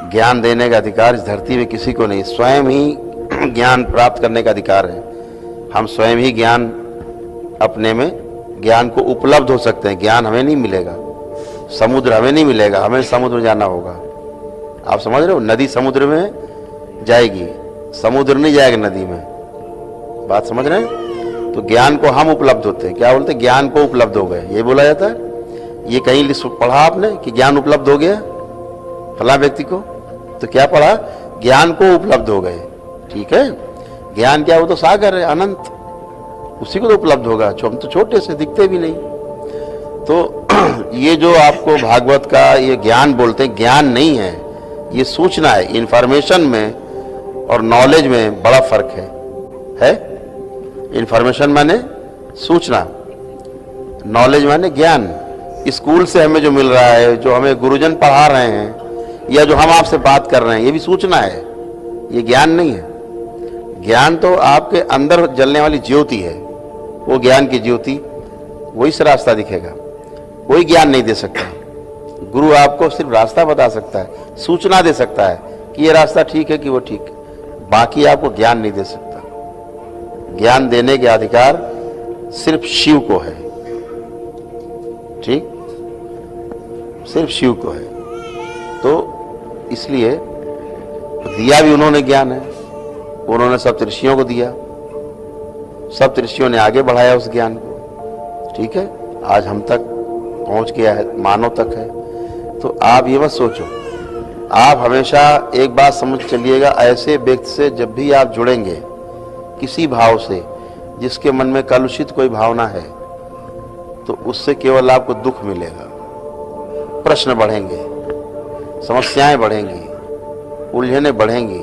ज्ञान देने का अधिकार इस धरती में किसी को नहीं, स्वयं ही ज्ञान प्राप्त करने का अधिकार है। हम स्वयं ही ज्ञान अपने में ज्ञान को उपलब्ध हो सकते हैं। ज्ञान हमें नहीं मिलेगा, समुद्र हमें नहीं मिलेगा, हमें समुद्र जाना होगा। आप समझ रहे हो, नदी समुद्र में जाएगी, समुद्र नहीं जाएगा नदी में। बात समझ रहे हैं? तो ज्ञान को हम उपलब्ध होते हैं। क्या बोलते हैं? ज्ञान को उपलब्ध हो गए, ये बोला जाता है। ये कहीं पढ़ा आपने कि ज्ञान उपलब्ध हो गया फला व्यक्ति को? तो क्या पढ़ा? ज्ञान को उपलब्ध हो गए। ठीक है, ज्ञान क्या? वो तो सागर है, अनंत, उसी को तो उपलब्ध होगा। हम तो छोटे से दिखते भी नहीं। तो ये जो आपको भागवत का ये ज्ञान बोलते हैं, ज्ञान नहीं है, ये सूचना है। इंफॉर्मेशन में और नॉलेज में बड़ा फर्क है? इंफॉर्मेशन माने सूचना, नॉलेज माने ज्ञान। स्कूल से हमें जो मिल रहा है, जो हमें गुरुजन पढ़ा रहे हैं, या जो हम आपसे बात कर रहे हैं, ये भी सूचना है, ये ज्ञान नहीं है। ज्ञान तो आपके अंदर जलने वाली ज्योति है, वो ज्ञान की ज्योति, वही से रास्ता दिखेगा। कोई ज्ञान नहीं दे सकता। गुरु आपको सिर्फ रास्ता बता सकता है, सूचना दे सकता है कि ये रास्ता ठीक है कि वो ठीक है, बाकी आपको ज्ञान नहीं दे सकता। ज्ञान देने के अधिकार सिर्फ शिव को है, ठीक, सिर्फ शिव को है। तो इसलिए दिया भी उन्होंने ज्ञान है, उन्होंने सप्तऋषियों को दिया, सप्तऋषियों ने आगे बढ़ाया उस ज्ञान को। ठीक है, आज हम तक पहुंच गया है, मानव तक है। तो आप ये मत सोचो, आप हमेशा एक बात समझ चलिएगा, ऐसे व्यक्ति से जब भी आप जुड़ेंगे किसी भाव से जिसके मन में कलुषित कोई भावना है, तो उससे केवल आपको दुख मिलेगा, प्रश्न बढ़ेंगे, समस्याएं बढ़ेंगी, उलझनें बढ़ेंगी,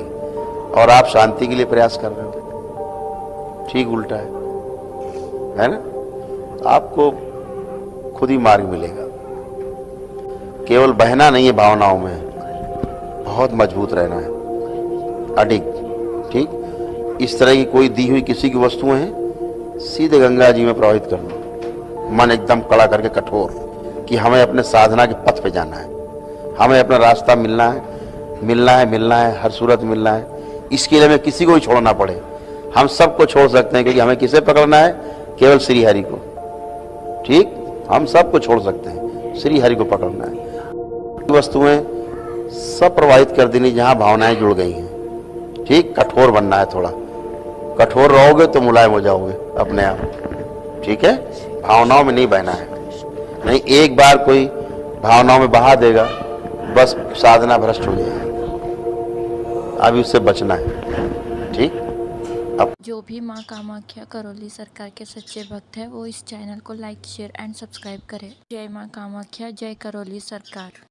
और आप शांति के लिए प्रयास कर रहे हो। ठीक उल्टा है ना? आपको खुद ही मार्ग मिलेगा। केवल बहना नहीं है भावनाओं में, बहुत मजबूत रहना है, अडिग। ठीक, इस तरह की कोई दी हुई किसी की वस्तुएं हैं, सीधे गंगा जी में प्रवाहित कर लो, मन एकदम कड़ा करके कठोर कि हमें अपने साधना के पथ पे जाना है, हमें अपना रास्ता मिलना है, मिलना है, मिलना है, हर सूरत मिलना है। इसके लिए हमें किसी को ही छोड़ना पड़े, हम सबको छोड़ सकते हैं, क्योंकि हमें किसे पकड़ना है? केवल श्री हरि को। ठीक, हम सबको छोड़ सकते हैं, श्री हरि को पकड़ना है। वस्तुएं सब प्रवाहित कर देनी जहां भावनाएं जुड़ गई हैं। ठीक, कठोर बनना है, थोड़ा कठोर रहोगे तो मुलायम हो जाओगे अपने आप। ठीक है, भावनाओं में नहीं बहना है। नहीं, एक बार कोई भावनाओं में बहा देगा, बस साधना भ्रष्ट हो जाएगी। अभी उससे बचना है। ठीक, जो भी माँ कामाख्या करौली सरकार के सच्चे भक्त हैं, वो इस चैनल को लाइक, शेयर एंड सब्सक्राइब करें। जय माँ कामाख्या, जय करौली सरकार।